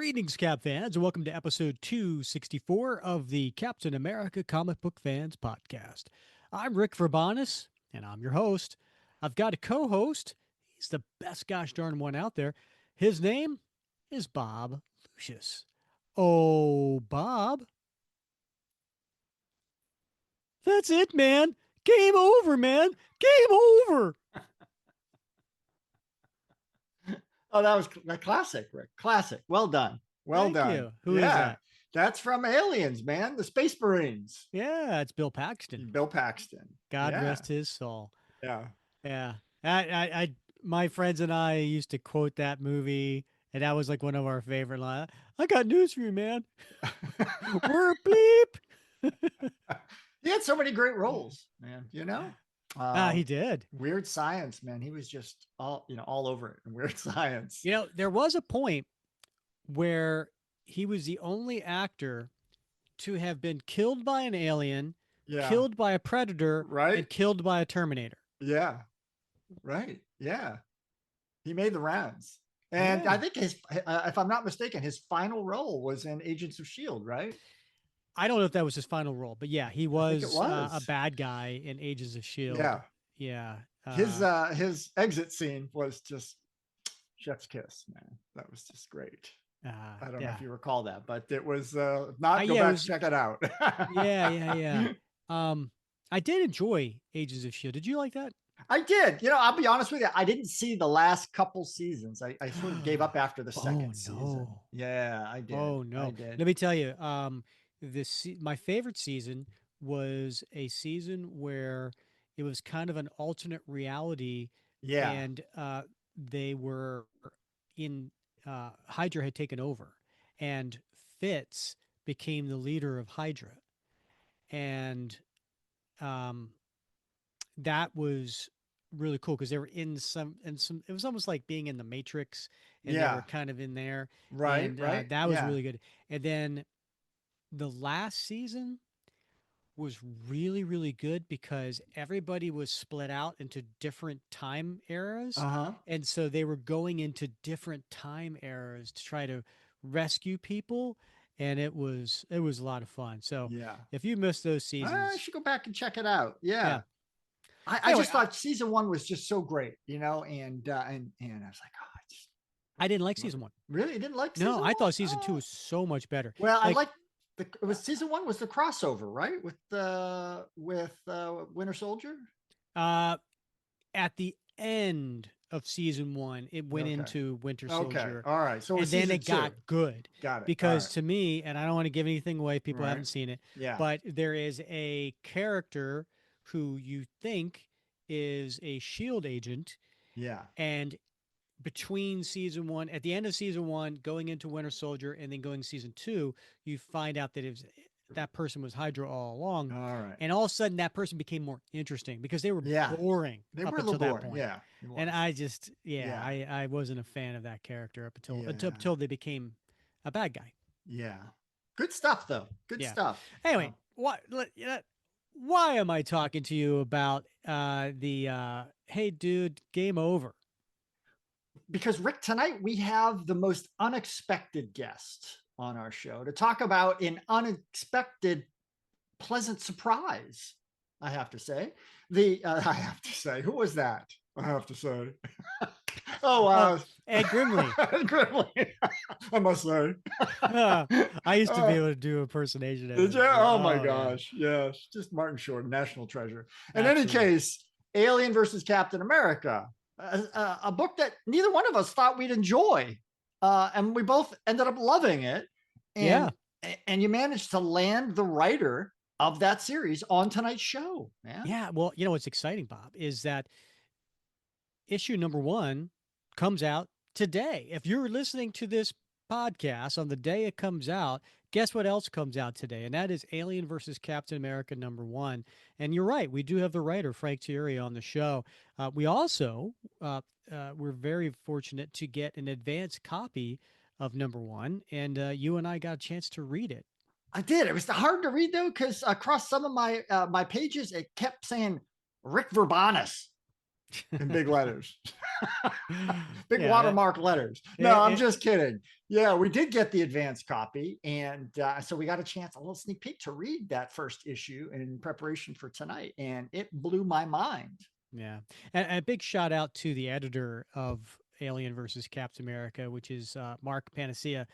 Greetings, Cap fans, and welcome to episode 264 of the Captain America Comic Book Fans Podcast. I'm Rick Verbanis, and I'm your host. I've got a co host. He's the best gosh darn one out there. His name is Bob Lucius. Oh, Bob. That's it, man. Game over, man. Game over. Oh, that was a classic, Rick. Classic. Well done. Well Thank done. you. Who is that? That's from Aliens, man. The Space Marines. Yeah, it's Bill Paxton. Bill Paxton. God Yeah. rest his soul. Yeah. Yeah. My friends and I used to quote that movie, and that was like one of our favorite lines. I got news for you, man. We're a bleep. He had so many great roles, man. He did. Weird Science, man. He was just all over it in Weird Science. There was a point where he was the only actor to have been killed by an alien, killed by a predator, right, and killed by a Terminator. Yeah. Right. Yeah. He made the rounds. And I think if I'm not mistaken, his final role was in Agents of S.H.I.E.L.D., right? I don't know if that was his final role, but yeah, he was. A bad guy in Agents of S.H.I.E.L.D. Yeah. Yeah. His exit scene was just chef's kiss, man. That was just great. I don't know if you recall that, but it was go back check it out. yeah. I did enjoy Agents of S.H.I.E.L.D. Did you like that? I did. I'll be honest with you. I didn't see the last couple seasons. I sort of gave up after the second season. Yeah, I did. Oh no. I did. Let me tell you. My favorite season was a season where it was kind of an alternate reality. Yeah. And they were in Hydra had taken over, and Fitz became the leader of Hydra, and that was really cool because they were in some. It was almost like being in the Matrix, and they were kind of in there. Right. And, that was really good. And then the last season was really, really good because everybody was split out into different time eras. And so they were going into different time eras to try to rescue people. And it was a lot of fun. So if you missed those seasons, I should go back and check it out. Yeah. I just thought season one was just so great, and I was like, I didn't like season one. Really? You didn't like season one? No, I thought season two was so much better. Well, I liked it was season one was the crossover, right? With Winter Soldier? At the end of season one, it went into Winter Soldier. Okay. All right. So and then it got good. Got it. Because to me, and I don't want to give anything away, people haven't seen it. Yeah. But there is a character who you think is a S.H.I.E.L.D. agent. Yeah. And between season one, at the end of season one, going into Winter Soldier, and then going season two, you find out that that person was Hydra all along. All right. And all of a sudden, that person became more interesting because they were boring up until that point. Yeah. And I just, I wasn't a fan of that character up until they became a bad guy. Yeah. Good stuff, though. Good stuff. Anyway, why am I talking to you about hey, dude, game over? Because, Rick, tonight we have the most unexpected guest on our show to talk about an unexpected, pleasant surprise, I have to say. Who was that? I have to say. Ed Grimley. Ed Grimley. I must say. I used to be able to do impersonation. Did you? Oh my gosh. Yes. Just Martin Short, national treasure. In any case, Alien versus Captain America. A book that neither one of us thought we'd enjoy. And we both ended up loving it. And you managed to land the writer of that series on tonight's show, man. Yeah. Well, what's exciting, Bob, is that issue number 1 comes out today. If you're listening to this podcast on the day it comes out, guess what else comes out today? And that is Alien versus Captain America number 1. And you're right. We do have the writer, Frank Tieri, on the show. We also, we're very fortunate to get an advanced copy of number 1. And you and I got a chance to read it. I did. It was hard to read, though, because across some of my pages, it kept saying Rick Verbanis in big letters. Big watermark letters. No, I'm just kidding. Yeah, we did get the advanced copy, and so we got a chance, a little sneak peek to read that first issue in preparation for tonight, and it blew my mind. Yeah. And a big shout out to the editor of Alien versus Captain America, which is Mark Panacea.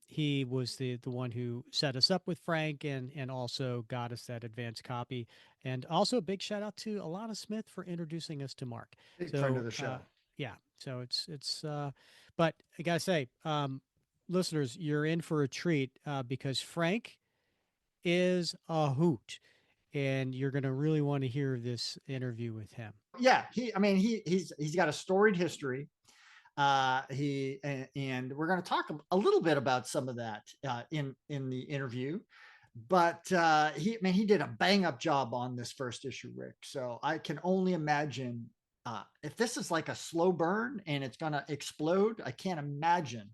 He was the one who set us up with Frank and also got us that advanced copy. And also a big shout out to Alana Smith for introducing us to Mark. Big friend of So the show. yeah, so but I gotta say, listeners, you're in for a treat because Frank is a hoot, and you're gonna really want to hear this interview with him. Yeah, I mean, he's got a storied history. And we're going to talk a little bit about some of that in the interview. But he did a bang up job on this first issue, Rick. So I can only imagine if this is like a slow burn and it's going to explode. I can't imagine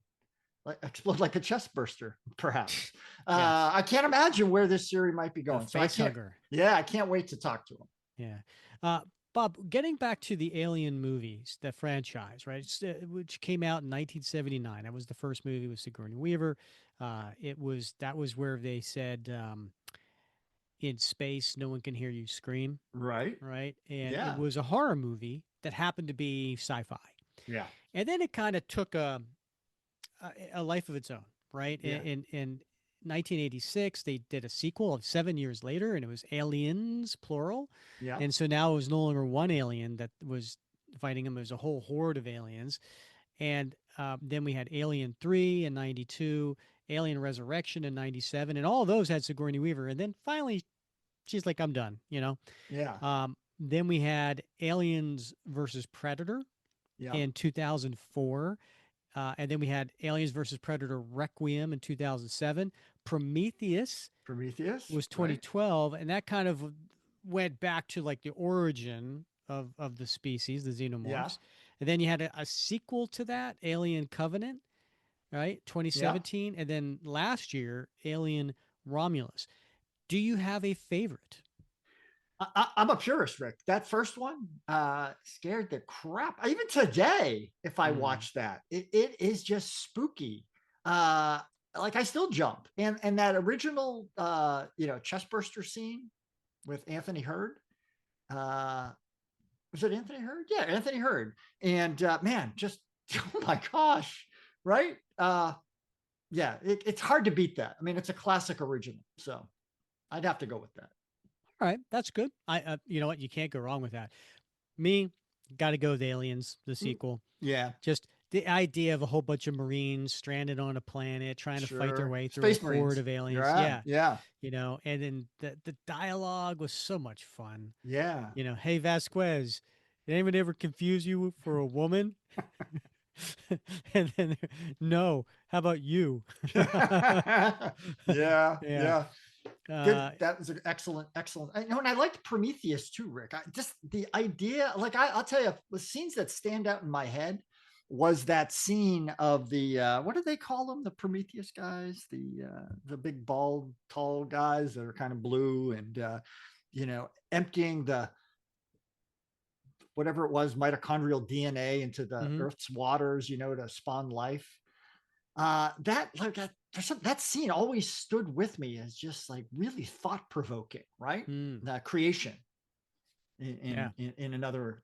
like explode like a chest burster, perhaps. Yes, I can't imagine where this series might be a going. So I face can't. hugger. Yeah, I can't wait to talk to him. Yeah. Bob, getting back to the Alien movies, the franchise, right, which came out in 1979. That was the first movie with Sigourney Weaver. That was where they said, in space, no one can hear you scream, Right. right? And it Yeah. was a horror movie that happened to be sci-fi. Yeah. And then it kind of took a life of its own, right? Yeah. In 1986, they did a sequel of 7 years later, and it was Aliens, plural. Yeah. And so now it was no longer one alien that was fighting them, it was a whole horde of aliens. And then we had Alien 3 in 92, Alien Resurrection in 97, and all of those had Sigourney Weaver. And then finally, she's like, I'm done, you know? Yeah. Then we had Aliens versus Predator Yeah. in 2004. And then we had Aliens versus Predator Requiem in 2007. Prometheus Prometheus. was Right. 2012, and that kind of went back to like the origin of the species, the Yeah. xenomorphs. And then you had a sequel to that, Alien Covenant, right? Yeah. 2017. And then last year, Alien Romulus. Do you have a favorite? I'm a purist, Rick. That first one scared the crap. Even today, if I Mm, watch that, it is just spooky. Uh, like I still jump. And that original, chest burster scene with Anthony Hurd. Uh, was it Anthony Hurd? Yeah, Anthony Hurd. And man, just oh my gosh, right? Yeah, it's hard to beat that. I mean, it's a classic original, so I'd have to go with that. all right, that's good. You know what? You can't go wrong with that. Me, got to go with Aliens, the Mm, sequel. yeah, Just the idea of a whole bunch of Marines stranded on a planet trying to fight their sure. way through a Space horde Marines. of You're aliens. right. Yeah, Yeah, and then the dialogue was so much fun. yeah. Hey Vasquez, did anyone ever confuse you for a woman? And then no, how about you? Yeah, Yeah. yeah. Good. Uh, That was an excellent, excellent. And I liked Prometheus too, Rick. Just the idea, like I'll tell you, the scenes that stand out in my head was that scene of the what do they call them? The Prometheus guys, the big bald, tall guys that are kind of blue and emptying the whatever it was, mitochondrial DNA into the mhm. Earth's waters, to spawn life. That scene always stood with me as just like really thought provoking, right? Mm, The creation yeah. in another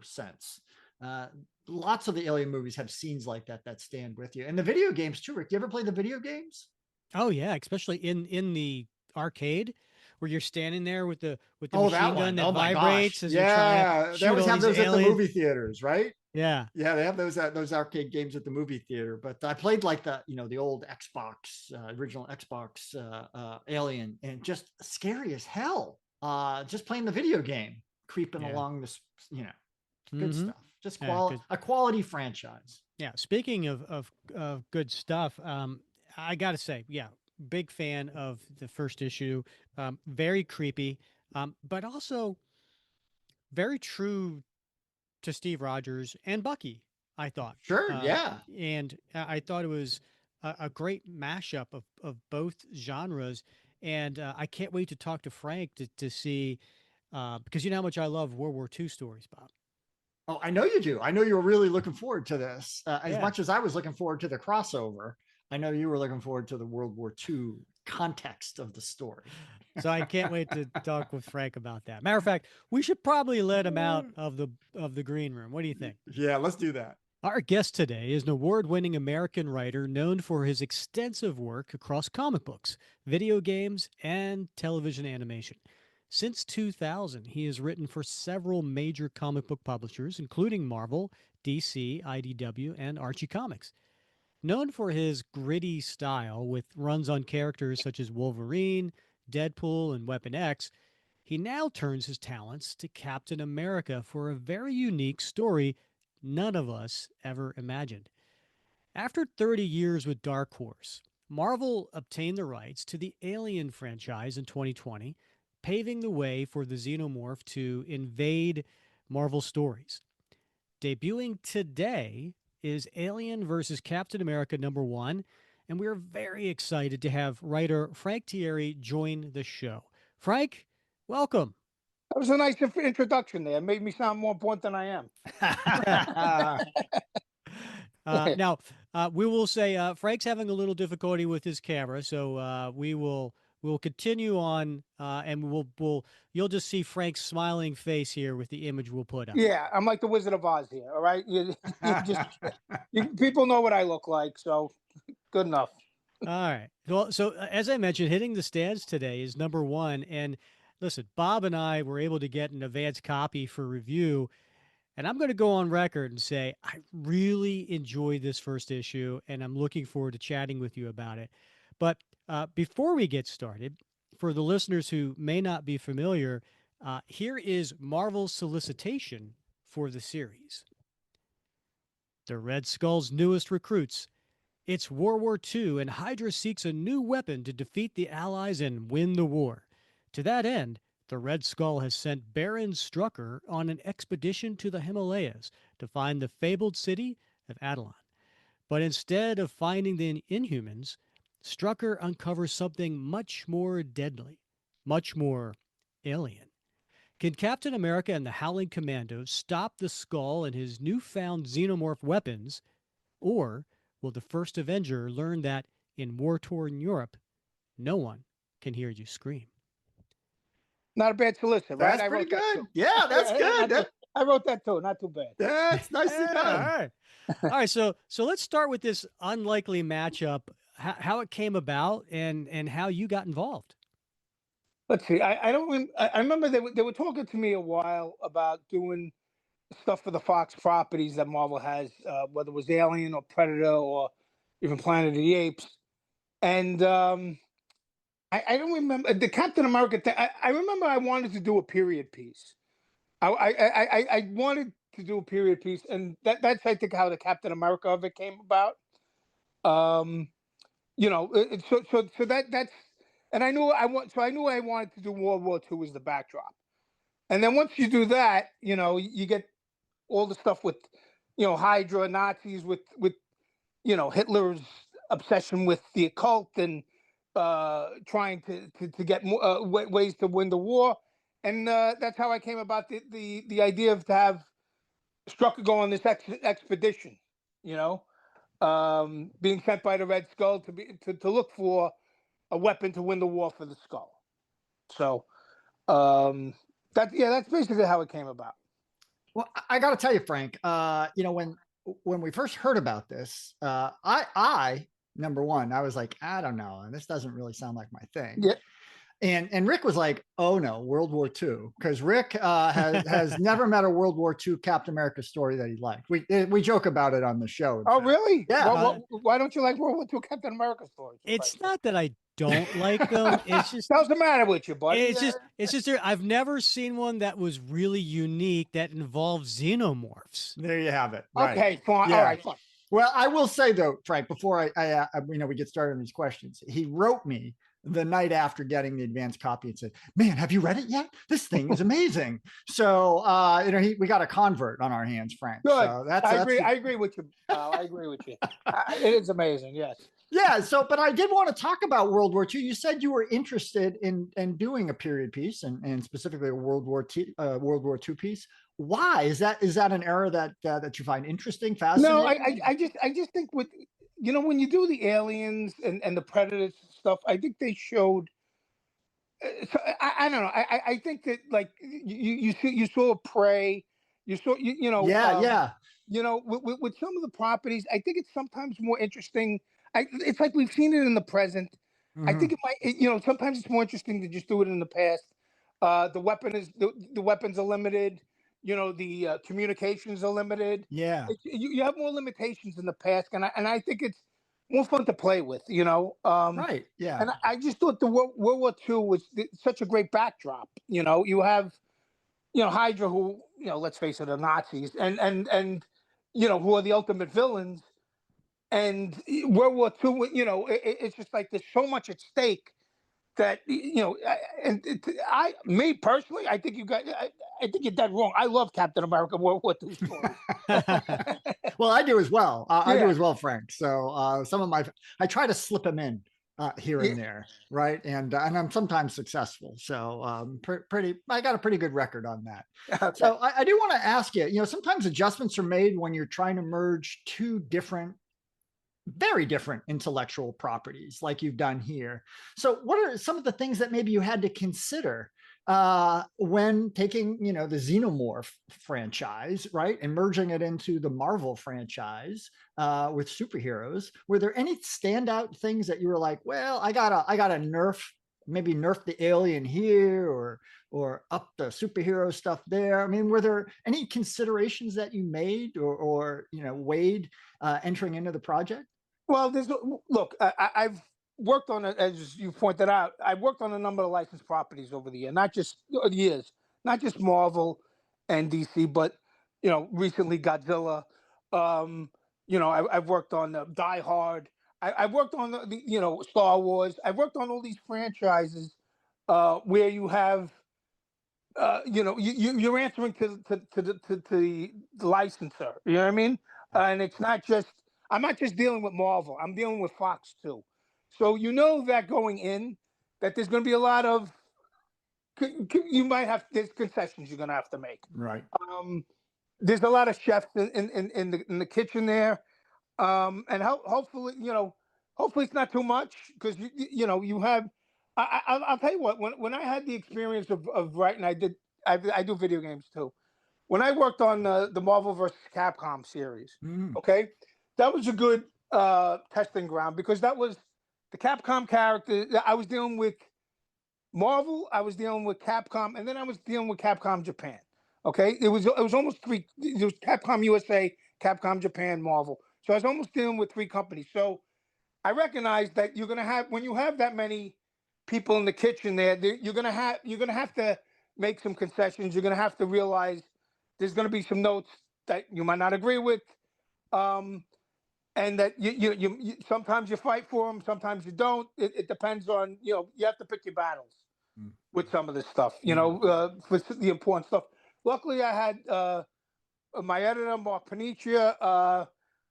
sense. Uh, Lots of the Alien movies have scenes like that stand with you, and the video games too. Rick, you ever play the video games? Oh yeah, especially in the arcade where you're standing there with the Oh, that machine gun one. that Oh my gosh. vibrates as you're trying to Yeah, they shoot always all have these those at the aliens. movie theaters, right? Yeah. Yeah, they have those arcade games at the movie theater. But I played like the old Xbox, original Xbox Alien, and just scary as hell. Just playing the video game, creeping Yeah. along this, good Mm-hmm. stuff. Just Yeah. Good. a quality franchise. Yeah. Speaking of good stuff, I got to say, yeah, big fan of the first issue. Very creepy, but also very true to Steve Rogers and Bucky, I thought. Sure, yeah, And I thought it was a great mashup of both genres. And I can't wait to talk to Frank to see, because you know how much I love World War II stories, Bob. Oh, I know you do. I know you were really looking forward to this. As Yeah. much as I was looking forward to the crossover, I know you were looking forward to the World War II context of the story. So I can't wait to talk with Frank about that. Matter of fact, we should probably let him out of the green room. What do you think? Yeah, let's do that. Our guest today is an award winning American writer known for his extensive work across comic books, video games, and television animation. Since 2000, he has written for several major comic book publishers, including Marvel, DC, IDW, and Archie Comics. Known for his gritty style with runs on characters such as Wolverine, Deadpool, and Weapon X, he now turns his talents to Captain America for a very unique story none of us ever imagined. After 30 years with Dark Horse, Marvel obtained the rights to the Alien franchise in 2020, paving the way for the Xenomorph to invade Marvel stories. Debuting today is Alien versus Captain America #1, and we're very excited to have writer Frank Tieri join the show. Frank, welcome. That was a nice introduction there. It made me sound more important than I am. Now, we will say Frank's having a little difficulty with his camera, so we'll continue on, and you'll just see Frank's smiling face here with the image we'll put up. Yeah, I'm like the Wizard of Oz here. All right, people know what I look like, so good enough. All right. Well, so as I mentioned, hitting the stands today is #1, and listen, Bob and I were able to get an advance copy for review. And I'm going to go on record and say I really enjoyed this first issue, and I'm looking forward to chatting with you about it. But before we get started, for the listeners who may not be familiar, here is Marvel's solicitation for the series. The Red Skull's newest recruits. It's World War II, and Hydra seeks a new weapon to defeat the Allies and win the war. To that end, the Red Skull has sent Baron Strucker on an expedition to the Himalayas to find the fabled city of Adelan. But instead of finding the Inhumans, Strucker uncovers something much more deadly, much more alien. Can Captain America and the Howling Commandos stop the Skull and his newfound xenomorph weapons, or will the first Avenger learn that in war-torn Europe, no one can hear you scream? Not a bad solicit, right? That's pretty good. Yeah, that's good. I wrote that too. Not too bad. That's nicely done. All right. All right. So let's start with this unlikely matchup, how it came about and how you got involved. Let's see. I don't. I remember they were talking to me a while about doing stuff for the Fox properties that Marvel has, whether it was Alien or Predator or even Planet of the Apes, and I don't remember the Captain America thing. I remember I wanted to do a period piece. I wanted to do a period piece, and that's I think how the Captain America of it came about. So that's and I knew I wanted to do World War II as the backdrop, and then once you do that, you get all the stuff with Hydra, Nazis, with Hitler's obsession with the occult and trying to get ways to win the war, and that's how I came about the idea of to have Strucker go on this expedition. Being sent by the Red Skull to look for a weapon to win the war for the Skull. So that's basically how it came about. Well, I got to tell you, Frank. When we first heard about this, I #1, I was like, I don't know, and this doesn't really sound like my thing. Yeah. And Rick was like, oh no, World War II, because Rick has never met a World War II Captain America story that he liked. We joke about it on the show. Oh, really? Yeah. Why don't you like World War II Captain America stories? It's not that I don't like them. It's just what's the matter with you, buddy? It's just I've never seen one that was really unique that involved xenomorphs. There you have it. Right. Okay, fine. Yeah. All right, fine. Well, I will say though, Frank, before we get started on these questions, he wrote me the night after getting the advanced copy and said, man, have you read it yet? This thing is amazing. So, we got a convert on our hands, Frank. Good. So I agree with you. I agree with you. It is amazing. Yes. Yeah. So, but I did want to talk about World War II. You said you were interested in doing a period piece and specifically a World War II piece. Why is that an era that you find interesting, No, fascinating? I just think with, when you do the aliens and the predators stuff, I think they showed. So I don't know. I think that, like, you saw Prey, you saw Yeah, yeah. with some of the properties, I think it's sometimes more interesting. It's like we've seen it in the present. I Hmm. think sometimes it's more interesting to just do it in the past. The weapons are limited. The communications are limited. Yeah. You have more limitations in the past, and I think it's more fun to play with. Right. Yeah. And I just thought the World War II was such a great backdrop. You have Hydra, who, let's face it, are Nazis, and who are the ultimate villains. And World War II, it's just like there's so much at stake that me personally, I think you're dead wrong. I love Captain America World War II stories. Well, I do as well. I do Yeah, as well, Frank. So some of my I try to slip them in here yeah. and there, right? And I'm sometimes successful. So pretty, I got a pretty good record on that. Okay. So I do want to ask you. Sometimes adjustments are made when you're trying to merge two different very different intellectual properties like you've done here. So, what are some of the things that maybe you had to consider when taking, the Xenomorph franchise, right, and merging it into the Marvel franchise with superheroes? Were there any standout things that you were like, well, I gotta maybe nerf the alien here or up the superhero stuff there? I mean, were there any considerations that you made or weighed entering into the project? Well, look. I've worked on it, as you pointed out. I've worked on a number of licensed properties over the years, not just Marvel and DC, but recently Godzilla. Um, I've worked on Die Hard. I've worked on Star Wars. I've worked on all these franchises where you have you're answering to the licensor. You know what I mean? And it's not just I'm not just dealing with Marvel. I'm dealing with Fox too. So that going in, that there's going to be a lot of you might have there's concessions you're going to have to make. Right. Um, there's a lot of chefs in the kitchen there, and hopefully hopefully it's not too much, because you have. I'll tell you what, when I had the experience of writing, I do video games too. When I worked on the Marvel versus Capcom series, Mm. okay, that was a good testing ground, because that was the Capcom character. I was dealing with Marvel, I was dealing with Capcom, and then I was dealing with Capcom Japan. Okay, it was almost three. It was Capcom USA, Capcom Japan, Marvel. So I was almost dealing with three companies. So I recognize that you're gonna have when you have that many people in the kitchen you're gonna have to make some concessions. You're gonna have to realize there's gonna be some notes that you might not agree with, um, and that sometimes you fight for them, sometimes you don't. It depends on you have to pick your battles Mm. with some of this stuff. Yeah. For the important stuff. Luckily, I had my editor, Mark Panicia,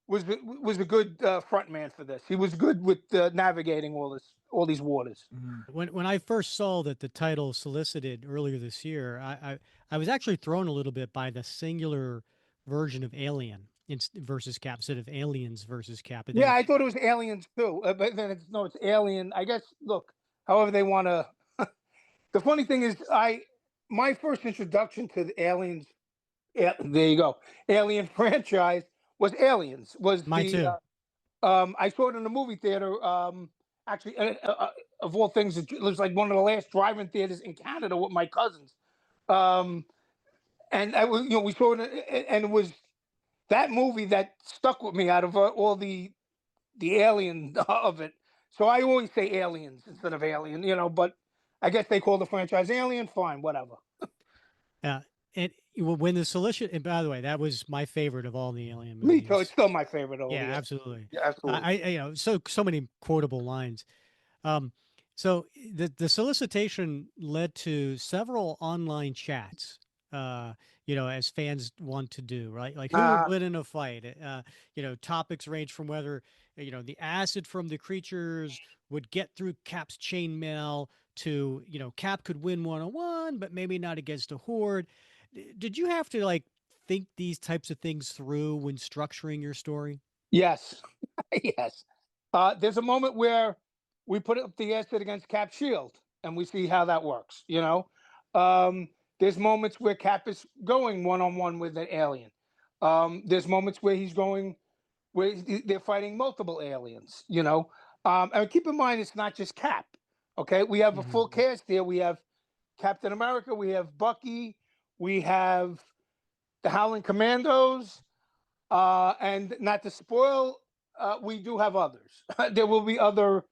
was a good front man for this. He was good with navigating all these waters. Mm. When I first saw that the title solicited earlier this year, I was actually thrown a little bit by the singular version of Alien versus Cap instead of Aliens versus Cap. And Yeah, then I thought it was aliens too, but then it's Alien. I guess. Look, however they want to. The funny thing is, my first introduction to the aliens. Yeah, there you go. Alien franchise was Aliens. Was mine too. I saw it in the movie theater. Actually, of all things, it was like one of the last drive-in theaters in Canada with my cousins. Um, and we saw it, and it was that movie that stuck with me out of all the alien of it. So I always say aliens instead of alien, but I guess they call the franchise Alien. Fine, whatever. Yeah. And when the solicit, and by the way, that was my favorite of all the Alien Me too. It's movies. still my favorite of all Yeah, the. absolutely. Yeah, absolutely. So many quotable lines. Um, so the solicitation led to several online chats. As fans want to do, right? Like who would Uh, win in a fight? Topics range from whether the acid from the creatures would get through Cap's chainmail to, Cap could win one on one, but maybe not against a horde. Did you have to like think these types of things through when structuring your story? Yes, yes. There's a moment where we put up the acid against Cap's shield, and we see how that works. There's moments where Cap is going one on one with an alien. There's moments where he's going where they're fighting multiple aliens. And keep in mind it's not just Cap. Okay, we have a full cast here. We have Captain America, we have Bucky, we have the Howling Commandos, and not to spoil, we do have others. There will be other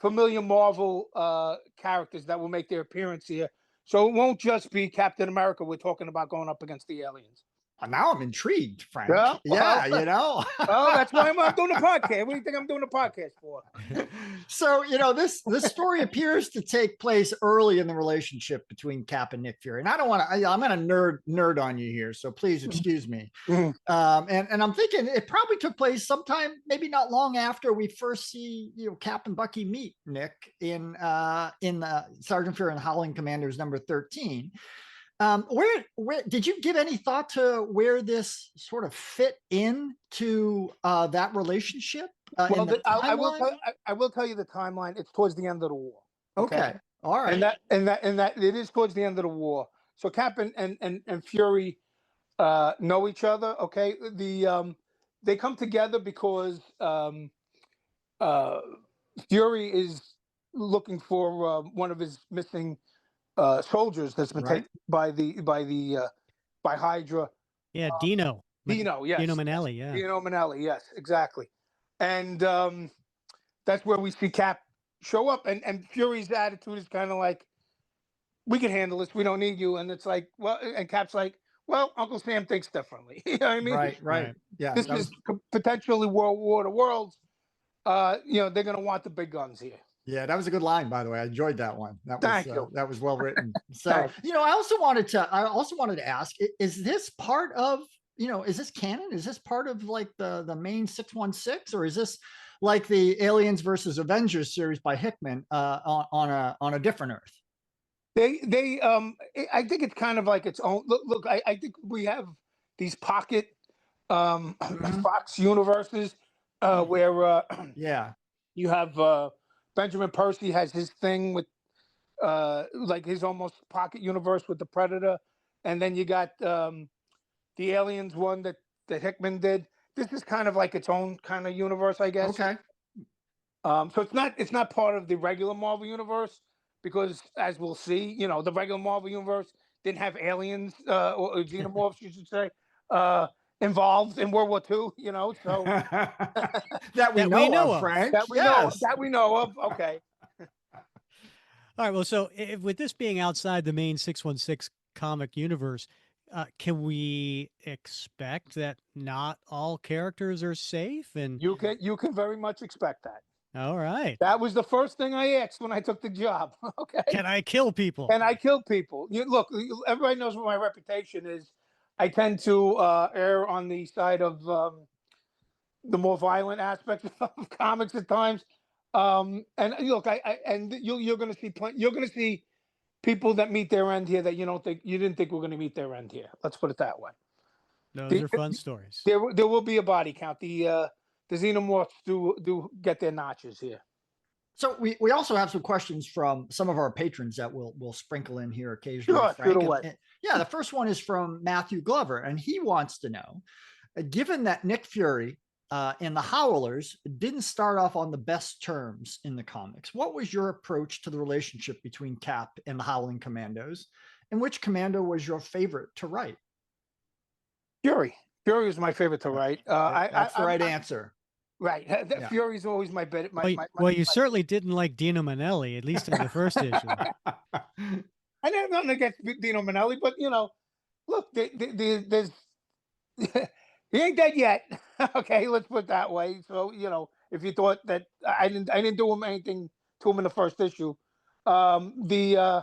familiar Marvel characters that will make their appearance here. So it won't just be Captain America we're talking about going up against the aliens. Now I'm intrigued, Frank. Yeah, well, Oh, that's why I'm doing a podcast. What do you think I'm doing a podcast for? So, this story appears to take place early in the relationship between Cap and Nick Fury. And I don't want to, I'm going to nerd on you here. So please excuse me. And I'm thinking it probably took place sometime, maybe not long after we first see, Cap and Bucky meet Nick in Sergeant Fury and Howling Commandos number 13. Where did you give any thought to where this sort of fit into that relationship? Well, I will tell you the timeline. It's towards the end of the war. Okay. All right. And that it is towards the end of the war. So Cap and Fury know each other. Okay. They come together because Fury is looking for one of his missing soldiers that's been taken by Hydra. Yeah, Dino. Yes. Dino Manelli, yeah. Dino Manelli, yes, exactly. And that's where we see Cap show up. And Fury's attitude is kind of like, we can handle this. We don't need you. And it's like, well, and Cap's like, well, Uncle Sam thinks differently. You know what I mean? Right. Yeah. This is potentially World War of the Worlds. They're going to want the big guns here. Yeah, that was a good line, by the way. I enjoyed that one. Thank you. That was well written. So, I also wanted to ask, is this part of, is this canon? Is this part of like the main 616, or is this like the Aliens versus Avengers series by Hickman on a different Earth? I think it's kind of like its own. Look, I think we have these pocket Fox universes where you have Benjamin Percy has his thing with like his almost pocket universe with the Predator, and then you got the Aliens one that Hickman did. This is kind of like its own kind of universe, I guess. Okay. So it's not part of the regular Marvel universe, because as we'll see, the regular Marvel universe didn't have aliens or xenomorphs, you should say, involved in World War II. So that we know of, Frank. That we know of. Okay. All right. Well, so with this being outside the main 616 comic universe, can we expect that not all characters are safe? And you can very much expect that. All right. That was the first thing I asked when I took the job. Okay. Can I kill people? Can I kill people? Look, everybody knows what my reputation is. I tend to err on the side of the more violent aspects of comics at times. And look, you're going to see people that meet their end here that you didn't think were going to meet their end here. Let's put it that way. Those are fun stories. There will be a body count. The xenomorphs do get their notches here. So we also have some questions from some of our patrons that we'll sprinkle in here occasionally. Sure, the first one is from Matthew Glover, and he wants to know, given that Nick Fury and the Howlers didn't start off on the best terms in the comics, what was your approach to the relationship between Cap and the Howling Commandos, and which commando was your favorite to write? Fury was my favorite to write. That's the right answer. Right. Fury's always my bet. Well, you certainly didn't like Dino Manelli, at least in the first issue. I have nothing against Dino Manelli, but look, there's he ain't dead yet. Okay, let's put it that way. So if you thought that I didn't do him anything to him in the first issue, Fury.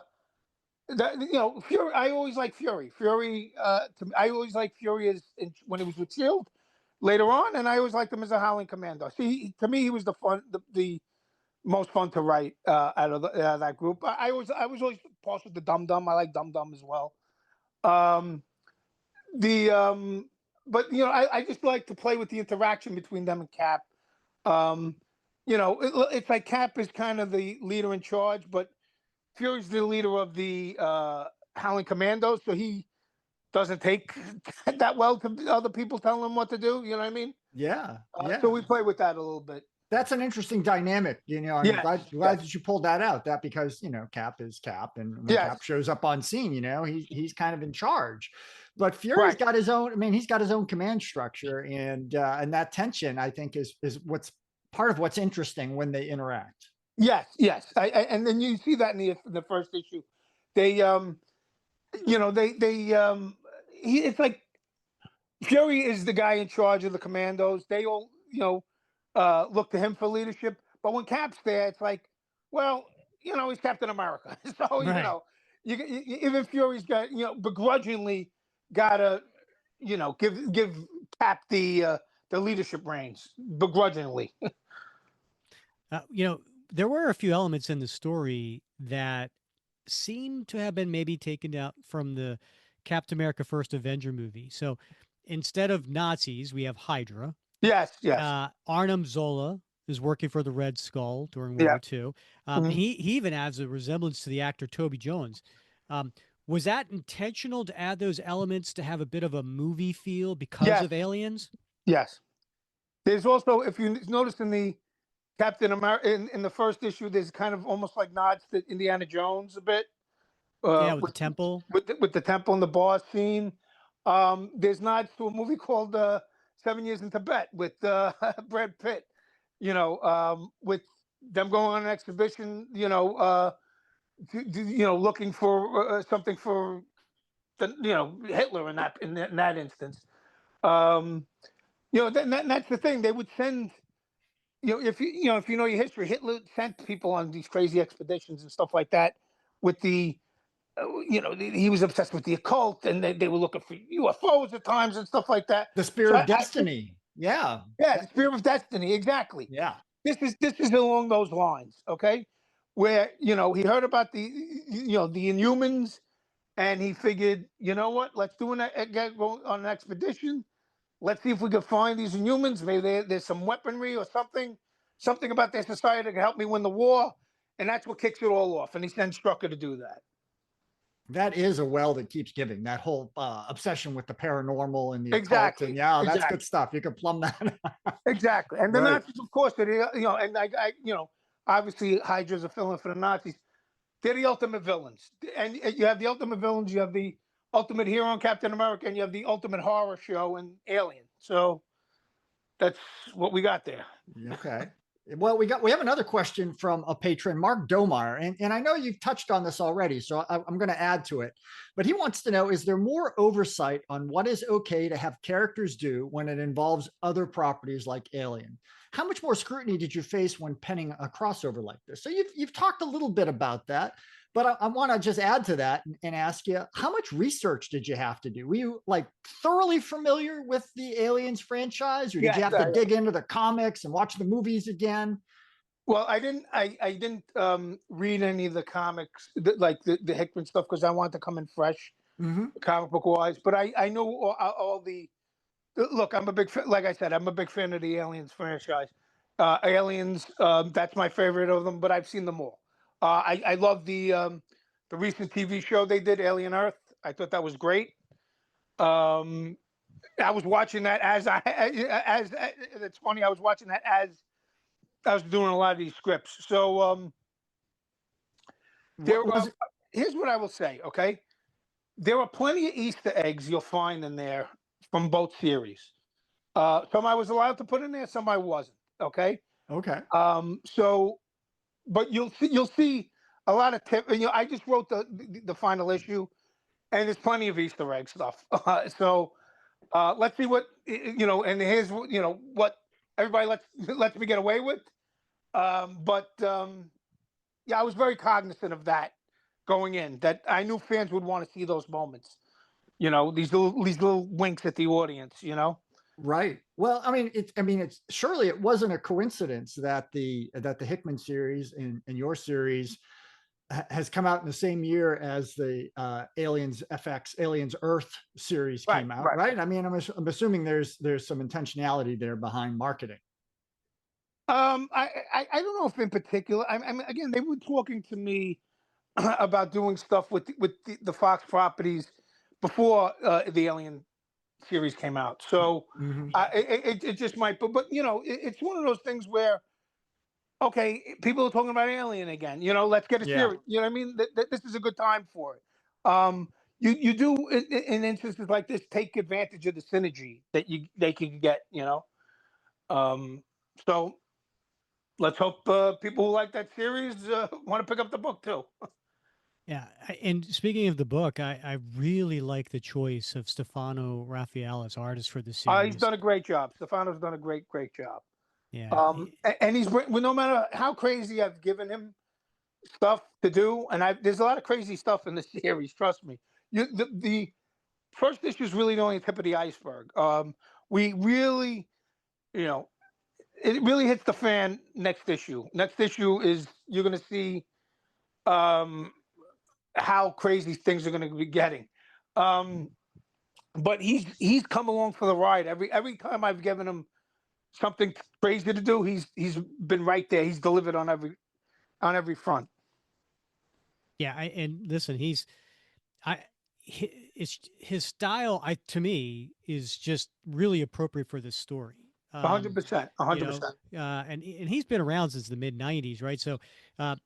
I always like Fury. I always like Fury when he was with Shield, later on, and I always liked him as a Howling Commando. See, to me, he was the most fun to write out of that group. I was always partial to Dum Dum. I like Dum Dum as well. Um, the but I just like to play with the interaction between them and Cap. Um, it's like Cap is kind of the leader in charge, but Fury's the leader of the Howling Commandos, so he doesn't take that well to other people telling him what to do. You know what I mean? Yeah, yeah. So we play with that a little bit. That's an interesting dynamic, and I'm Yes, glad yes, that you pulled that out. That because Cap is Cap, and when yes, Cap shows up on scene, he's kind of in charge. But Fury's right. got his own. I mean, he's got his own command structure, and that tension, I think, is what's part of what's interesting when they interact. Yes, yes. And then you see that in the first issue. They it's like Fury is the guy in charge of the commandos. They all look to him for leadership. But when Cap's there, it's like, well, he's Captain America. So Right. even Fury's got begrudgingly gotta give Cap the leadership reins begrudgingly. There were a few elements in the story that seem to have been maybe taken out from the Captain America First Avenger movie. So instead of Nazis, we have Hydra. Yes, yes, Arnim Zola is working for the Red Skull during World yeah. War II. Mhm. He even has a resemblance to the actor Toby Jones. Was that intentional to add those elements to have a bit of a movie feel because Yes, of Aliens? yes. There's also, if you notice in the Captain America in the first issue, there's kind of almost like nods to Indiana Jones a bit. Yeah, with the With temple. with the temple and the boss scene. There's nods to a movie called 7 Years in Tibet with Brad Pitt. With them going on an exhibition. Looking for something for Hitler in that instance. Um, that's the thing. They would send. If you know your history, Hitler sent people on these crazy expeditions and stuff like that with he was obsessed with the occult, and they were looking for UFOs at times and stuff like that. The Spear So of Destiny. Yeah. yeah, the Spear of Destiny, exactly. Yeah. This is along those lines, okay? Where he heard about the Inhumans, and he figured, you know what? Let's go on an expedition. Let's see if we can find these Inhumans. Maybe there's some weaponry or something about their society that can help me win the war. And that's what kicks it all off. And he sends Strucker to do that. That is a well that keeps giving. That whole obsession with the paranormal and the occult, and Exactly. yeah, that's Exactly. good stuff. You can plumb that. Exactly. And the Right. Nazis, of course, and obviously Hydra's a villain for the Nazis. They're the ultimate villains. And you have the ultimate villains, you have the ultimate hero in Captain America, and you have the ultimate horror show in Alien. So that's what we got there. Okay. Well, we have another question from a patron, Mark Domar, and I know you've touched on this already, so I'm going to add to it. But he wants to know: is there more oversight on what is okay to have characters do when it involves other properties like Alien? How much more scrutiny did you face when penning a crossover like this? So you've talked a little bit about that, but I want to just add to that and ask you, how much research did you have to do? Were you thoroughly familiar with the Aliens franchise, or did you have to dig into the comics and watch the movies again? Well, I didn't read any of the comics, the Hickman stuff, because I wanted to come in fresh, comic book wise. But I know all the. Look, like I said, I'm a big fan of the Aliens franchise. Aliens, that's my favorite of them, but I've seen them all. I love the recent TV show they did, Alien Earth. I thought that was great. I was watching that as it's funny. I was watching that as I was doing a lot of these scripts. So here's what I will say. Okay, there are plenty of Easter eggs you'll find in there from both series. Some I was allowed to put in there, some I wasn't. Okay. Okay. So, but you'll see a lot of I just wrote the final issue, and there's plenty of Easter egg stuff. So let's see what and here's what everybody lets me get away with. Yeah, I was very cognizant of that going in. That I knew fans would want to see those moments. These little winks at the audience. Right. Well, it's surely it wasn't a coincidence that the Hickman series and your series has come out in the same year as the Aliens FX Aliens Earth series Right, came out, right. right? I mean, I'm assuming there's some intentionality there behind marketing. I don't know if in particular. I mean, again, they were talking to me about doing stuff with the Fox properties before the Alien series came out. So Mhm. it just might, but it's one of those things where okay, people are talking about Alien again. Let's get a Yeah. series. You know what I mean? This is a good time for it. Um, you do in instances like this take advantage of the synergy that they can get. Um, so let's hope people who like that series want to pick up the book too. Yeah, and speaking of the book, I really like the choice of Stefano Raffaele as artist for the He's series. done a great job. Stefano's done a great job. Yeah, And well, no matter how crazy I've given him stuff to do, and there's a lot of crazy stuff in the series. Trust me. The first issue is really only the tip of the iceberg. We really, you know, it really hits the fan next issue. Next issue is you're going to see um, how crazy things are going to be getting. Um, but he's come along for the ride. Every time I've given him something crazy to do, he's been right there. He's delivered on every front. yeah. And listen, I, it's his style. To me is just really appropriate for this story. 100%, You know, 100%. and he's been around since the mid '90s, right? So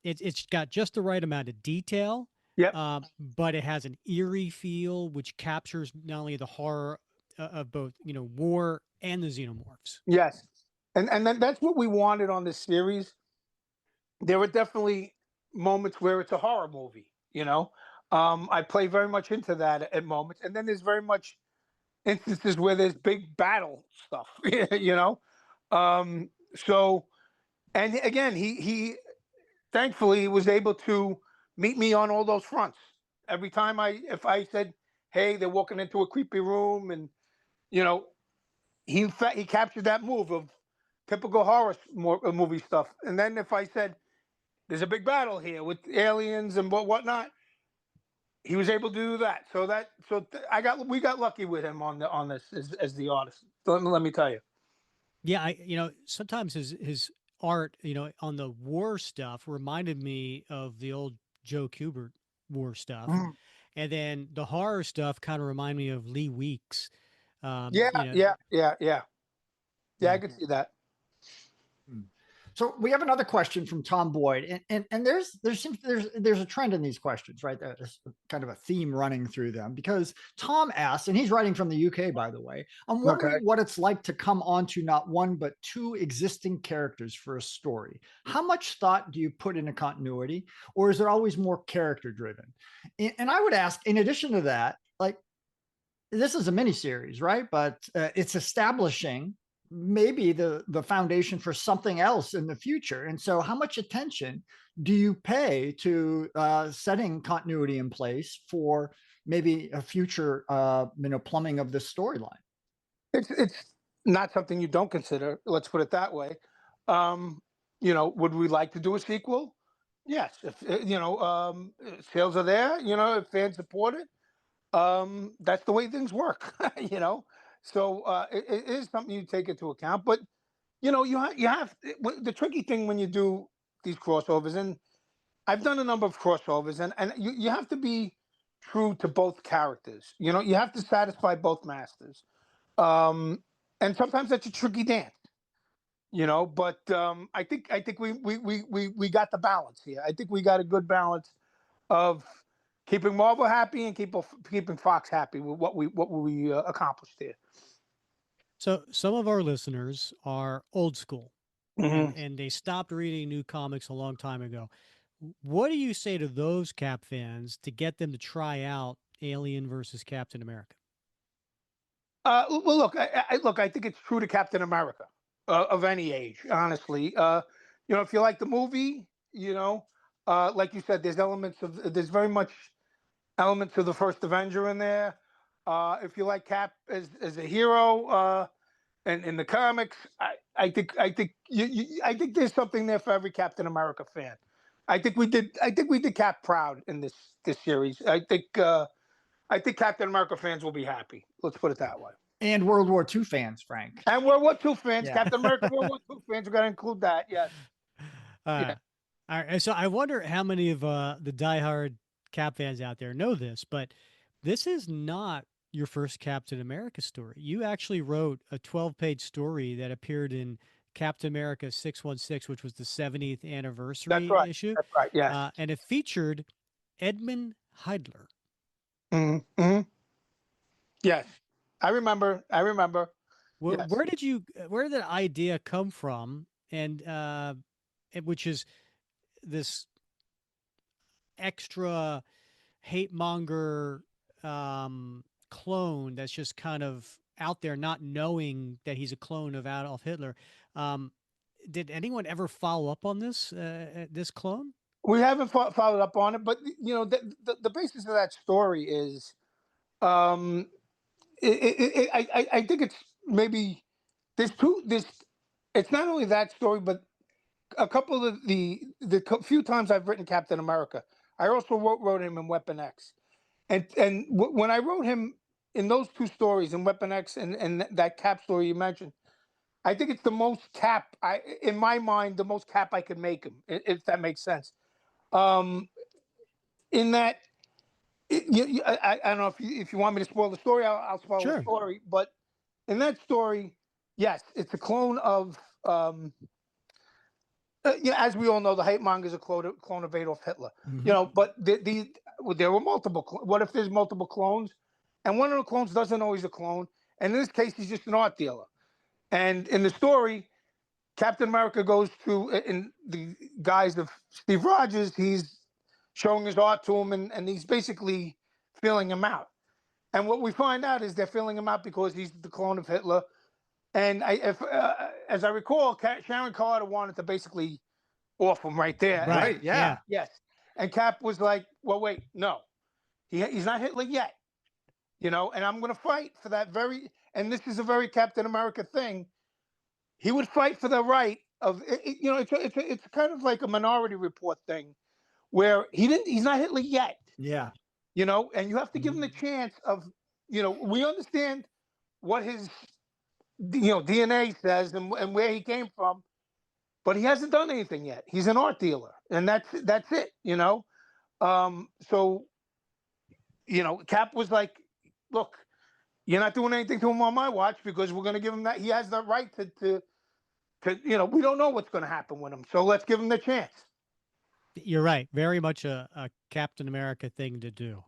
it's got just the right amount of detail, Yep. but it has an eerie feel, which captures not only the horror of both war and the xenomorphs. Yes. And then that's what we wanted on this series. There were definitely moments where it's a horror movie. I play very much into that at moments, and then there's very much instances where there's big battle stuff. you know. So, and again, he thankfully was able to meet me on all those fronts. Every time if I said, "Hey, they're walking into a creepy room," and you know, he captured that move of typical horror movie stuff. And then if I said, "There's a big battle here with aliens and whatnot," he was able to do that. We got lucky with him on this as the artist. Let me tell you. Yeah, sometimes his art, on the war stuff reminded me of the old Joe Kubert war stuff. Mhm. And then the horror stuff kind of remind me of Lee Weeks. Yeah, You know, yeah. I yeah. could see that. Hmm. So we have another question from Tom Boyd, and there's a trend in these questions, right? There's kind of a theme running through them because Tom asks, and he's writing from the UK, by the way. I'm Okay. wondering what it's like to come onto not one but two existing characters for a story. How much thought do you put into continuity, or is it always more character driven? And I would ask, in addition to that, like this is a mini series, right? But it's establishing maybe the foundation for something else in the future. And so, how much attention do you pay to setting continuity in place for maybe a future, plumbing of this storyline? It's not something you don't consider. Let's put it that way. Um, would we like to do a sequel? Yes. If sales are there, if fans support it, that's the way things work. you know. So it is something you take into account. But the tricky thing when you do these crossovers, and I've done a number of crossovers, and you have to be true to both characters. You have to satisfy both masters. Um, and sometimes that's a tricky dance. But I think we got the balance here. I think we got a good balance of keeping Marvel happy and keeping Fox happy with what we accomplished here. So some of our listeners are old school, and hmm and they stopped reading new comics a long time ago. What do you say to those Cap fans to get them to try out Alien versus Captain America? Well, look, I think it's true to Captain America of any age, honestly. If you like the movie, like you said, there's very much elements of the first Avenger in there. If you like Cap as a hero, and in the comics, I think I think there's something there for every Captain America fan. I think we did Cap proud in this series. I think Captain America fans will be happy. Let's put it that way. And World War II fans, Frank. And World War II fans, Yeah. Captain America World War II fans, we got to include that. Yes. Yeah. All right. So I wonder how many of the diehard Cap fans out there know this, but this is not your first Captain America story. You actually wrote a 12-page story that appeared in Captain America 616, which was the 70th anniversary That's right. issue. That's right. Yes. And it featured Edmund Heidler. Mm-hmm. Yes. I remember. Yes. Where did that idea come from? And which is this extra hate monger clone that's just kind of out there, not knowing that he's a clone of Adolf Hitler. Did anyone ever follow up on this clone? We haven't followed up on it, but the basis of that story is, I think it's maybe there's two. It's not only that story, but a couple of the few times I've written Captain America, I also wrote him in Weapon X, and when I wrote him in those two stories, in Weapon X and that Cap story you mentioned, I think it's the most Cap in my mind, the most Cap I could make him, if that makes sense. In that, I don't know if you want me to spoil the story, I'll spoil the story. But in that story, yes, it's a clone of. As we all know, the hate monger is a clone of Adolf Hitler. Mm-hmm. But there were multiple. What if there's multiple clones, and one of the clones doesn't always a clone? And in this case, he's just an art dealer. And in the story, Captain America goes to, in the guise of Steve Rogers, he's showing his art to him, and he's basically feeling him out. And what we find out is they're feeling him out because he's the clone of Hitler. And as I recall, Sharon Carter wanted to basically off him right there. Right. Yeah. Yes. And Cap was like, well, wait, no. He's not Hitler yet. And I'm going to fight for that and this is a very Captain America thing. He would fight for the right of, it's kind of like a Minority Report thing where he's not Hitler yet. Yeah. And you have to give him the chance of, we understand what his DNA says and where he came from, but he hasn't done anything yet. He's an art dealer, and that's it. So Cap was like, look, you're not doing anything to him on my watch because we're going to give him that. He has the right to we don't know what's going to happen with him, so let's give him the chance. You're right. Very much a Captain America thing to do.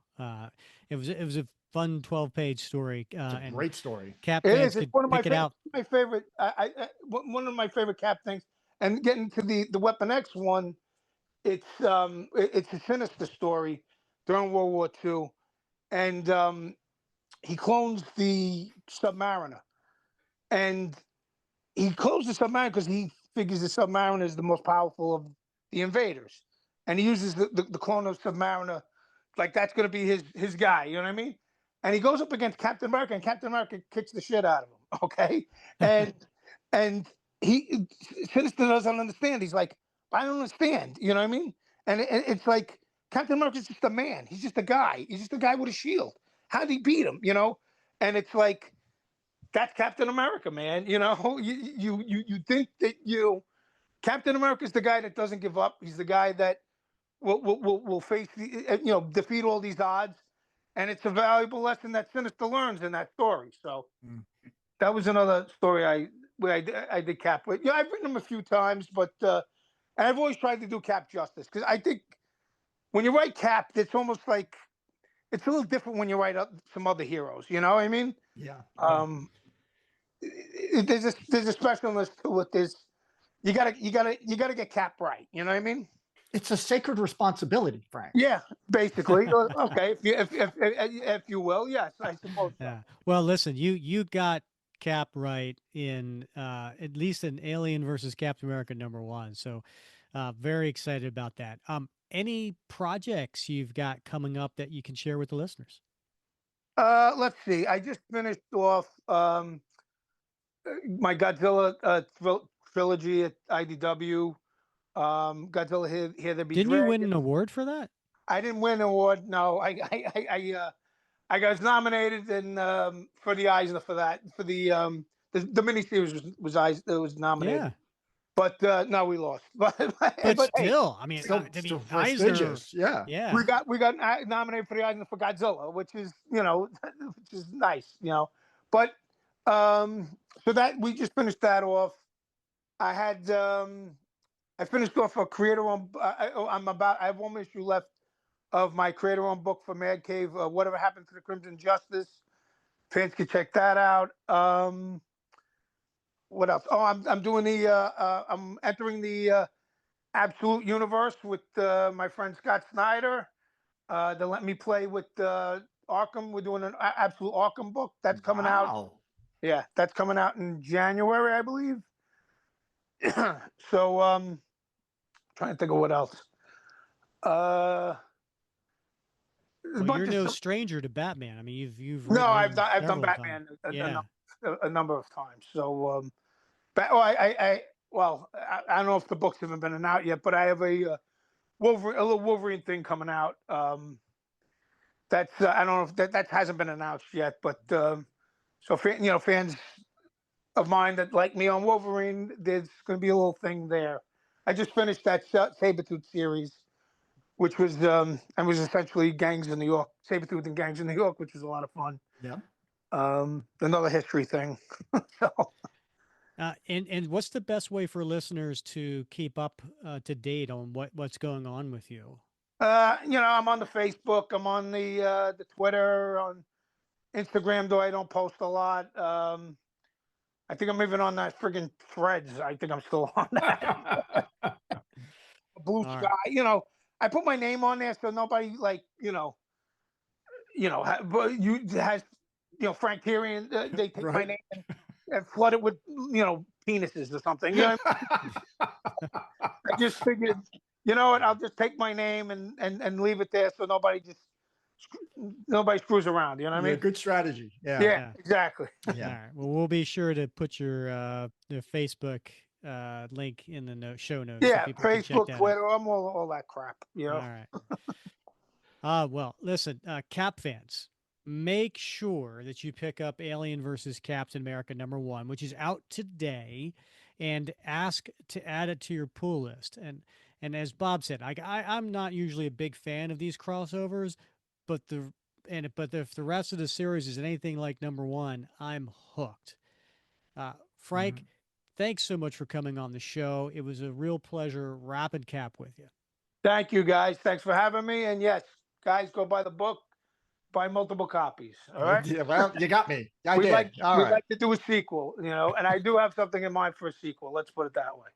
It was a fun 12-page story. It's a great story. Cap fans It's could one of pick it out. my favorite. One of my favorite Cap things. And getting to the Weapon X one, it's a sinister story during World War II, and he clones the Submariner, and he clones the Submariner because he figures the Submariner is the most powerful of the invaders, and he uses the clone of Submariner like that's going to be his guy. You know what I mean? And he goes up against Captain America, and Captain America kicks the shit out of him. Okay, and Sinister doesn't understand. He's like, I don't understand. You know what I mean? And it's like Captain America's just a man. He's just a guy. He's just a guy with a shield. How'd he beat him? And it's like, that's Captain America, man. You think that Captain America's the guy that doesn't give up. He's the guy that will face defeat all these odds. And it's a valuable lesson that Sinister learns in that story. So that was another story where I did Cap with. I've written him a few times, but and I've always tried to do Cap justice because I think when you write Cap, it's almost like it's a little different when you write up some other heroes. You know what I mean? Yeah. There's a specialness to it. You gotta get Cap right. You know what I mean? It's a sacred responsibility, Frank. Yeah, basically. Okay, if you will, yes, I suppose. Yeah. Well, listen, you got Cap right in at least in Alien versus Captain America #1. So very excited about that. Any projects you've got coming up that you can share with the listeners? Let's see. I just finished off my Godzilla trilogy at IDW. Godzilla Here There Be Didn't you win Dragons. an award for that? I didn't win an award. No, I was nominated and for the Eisner for that for the miniseries was nominated, Yeah. but no, we lost. But But hey, still, I mean, to Still be Eisner, prestigious. Yeah. yeah. we got nominated for the Eisner for Godzilla, which is which is nice, But so that we just finished that off. I had I finished off a creator on. I have one issue left of my creator-owned book for Mad Cave. Whatever happened to the Crimson Justice? Fans can check that out. What else? Oh, I'm doing the. I'm entering the Absolute Universe with my friend Scott Snyder. They let me play with Arkham. We're doing an Absolute Arkham book that's coming out. Wow. Yeah, that's coming out in January, I believe. So, trying to think of what else. Well, you're no stranger to Batman. I mean, you've No, written I've him done several times. Batman Yeah. a number of times. So, I don't know if the books haven't been out yet, but I have a little Wolverine thing coming out. That's I don't know if that hasn't been announced yet, but so fans of mine that like me on Wolverine, there's going to be a little thing there. I just finished that Sabretooth series, which was and was essentially gangs in New York, Sabretooth and gangs in New York, which was a lot of fun. Yeah. Another history thing. So, And what's the best way for listeners to keep up to date on what's going on with you? I'm on the Facebook, I'm on the Twitter, on Instagram, though I don't post a lot. I think I'm even on that friggin' Threads. I think I'm still on that. Blue All Sky. right. I put my name on there so nobody but you has Frank Tieri and they take my Right. name and flood it with penises or something. You know what I just figured, you know what? I'll just take my name and leave it there so nobody screws around. You know what I Yeah, mean? good strategy. Yeah. Yeah, Yeah. exactly. All Yeah. right. Well, we'll be sure to put your the Facebook link in the show notes so Yeah, people can check Facebook, that out. Twitter, I'm all that crap. All right. Well, listen, Cap fans, make sure that you pick up Alien versus Captain America #1, which is out today, and ask to add it to your pull list. And as Bob said, I'm not usually a big fan of these crossovers, but if the rest of the series is anything like #1, I'm hooked. Frank, Mhm. thanks so much for coming on the show. It was a real pleasure wrapping Cap with you. Thank you, guys. Thanks for having me. And yes, guys, go buy the book. Buy multiple copies. All right. Yeah, well, you got me. I We'd did. like All we'd right. like to do a sequel, and I do have something in mind for a sequel. Let's put it that way.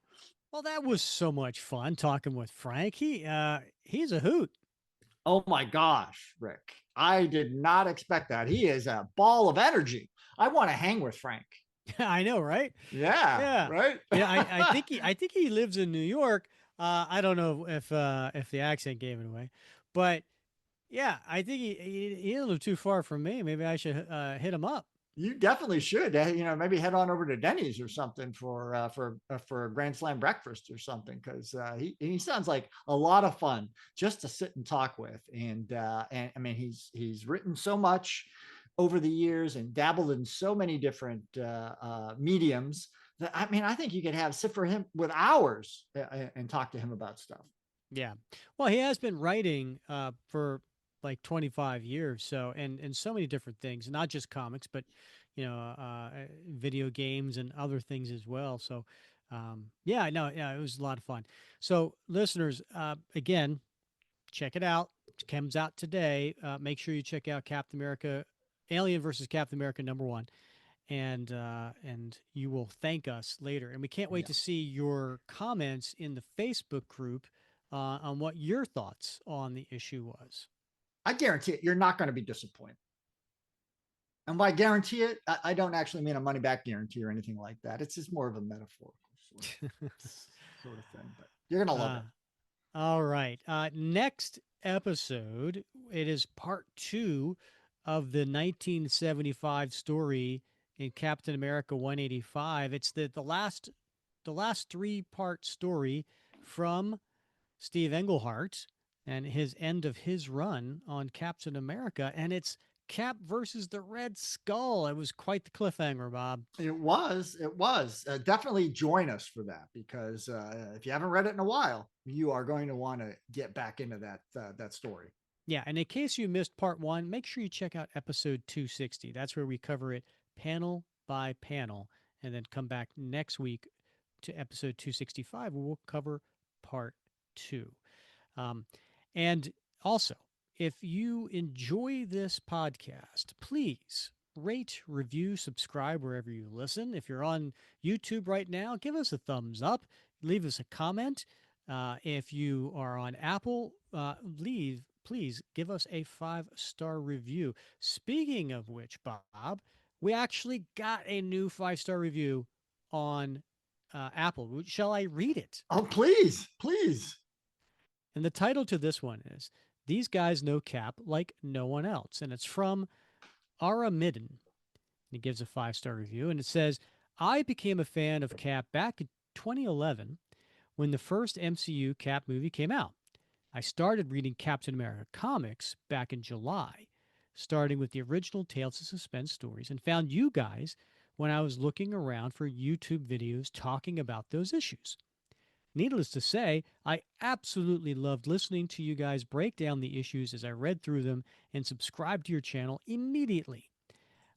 Well, that was so much fun talking with Frank. He's a hoot. Oh my gosh, Rick. I did not expect that. He is a ball of energy. I want to hang with Frank. I know, right? Yeah, Yeah. right. Yeah, I think he lives in New York. I don't know if the accent gave it away, but yeah, I think he doesn't live too far from me. Maybe I should hit him up. You definitely should. Maybe head on over to Denny's or something for a Grand Slam breakfast or something, because he sounds like a lot of fun just to sit and talk with. And I mean, he's written so much over the years and dabbled in so many different mediums that, I mean, I think you could sit for him with hours and talk to him about stuff. Yeah. Well, he has been writing for like 25 years, and so many different things, not just comics, but video games and other things as well. So yeah, no, yeah, it was a lot of fun. So listeners, again, check it out. It comes out today. Make sure you check out Captain America, Alien versus Captain America #1, and you will thank us later. And we can't wait Yeah. to see your comments in the Facebook group on what your thoughts on the issue was. I guarantee it, you're not going to be disappointed. And by guarantee it, I don't actually mean a money back guarantee or anything like that. It's just more of a metaphorical sort of thing. But you're going to love it. All right. Next episode, it is part 2 of the 1975 story in Captain America 185. It's the last three-part story from Steve Englehart and his end of his run on Captain America, and it's Cap versus the Red Skull. It was quite the cliffhanger, Bob. It was. It was. Definitely join us for that because if you haven't read it in a while, you are going to want to get back into that story. Yeah, and in case you missed part one, make sure you check out episode 260. That's where we cover it panel by panel, and then come back next week to episode 265, where we'll cover part two. Um, and also, if you enjoy this podcast, please rate, review, subscribe wherever you listen. If you're on YouTube right now, give us a thumbs up, leave us a comment. If you are on Apple, please give us a 5-star review. Speaking of which, Bob, we actually got a new 5-star review on Apple. Shall I read it? Oh, please, please. And the title to this one is These Guys Know Cap Like No One Else. And it's from Ara Midden. He gives a 5-star review. And it says, I became a fan of Cap back in 2011 when the first MCU Cap movie came out. I started reading Captain America comics back in July, starting with the original Tales of Suspense stories, and found you guys when I was looking around for YouTube videos talking about those issues. Needless to say, I absolutely loved listening to you guys break down the issues as I read through them and subscribed to your channel immediately.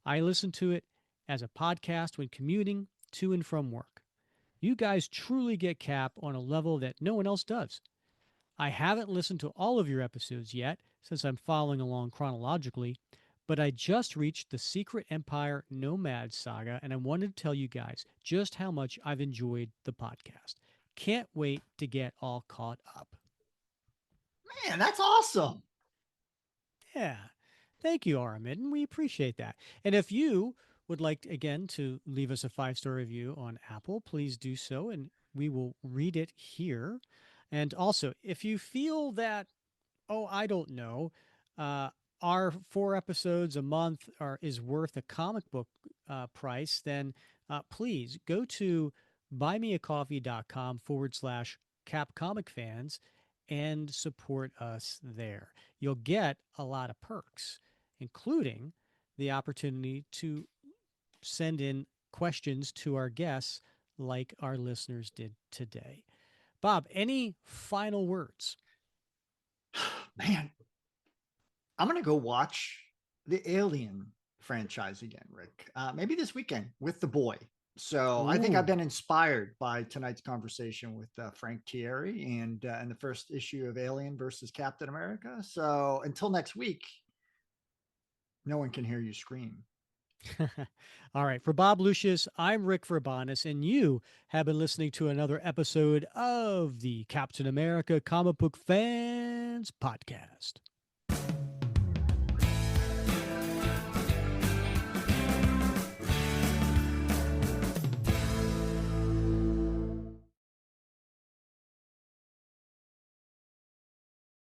I listened to it as a podcast when commuting to and from work. You guys truly get Cap on a level that no one else does. I haven't listened to all of your episodes yet since I'm following along chronologically, but I just reached the Secret Empire Nomad saga and I wanted to tell you guys just how much I've enjoyed the podcast. Can't wait to get all caught up. Man, that's awesome. Yeah. Thank you, Aramid, we appreciate that. And if you would like, again, to leave us a 5-star review on Apple, please do so, and we will read it here. And also, if you feel that, oh, I don't know, our 4 episodes a month is worth a comic book price, then please go to buymeacoffee.com/Cap Comic Fans and support us there. You'll get a lot of perks, including the opportunity to send in questions to our guests like our listeners did today. Bob, any final words? Man, I'm going to go watch the Alien franchise again, Rick. Maybe this weekend with the boy. So I think I've Ooh. been inspired by tonight's conversation with Frank Tieri and the first issue of Alien versus Captain America. So until next week, no one can hear you scream. All right. For Bob Lucius, I'm Rick Verbanis, and you have been listening to another episode of the Captain America Comic Book Fans Podcast.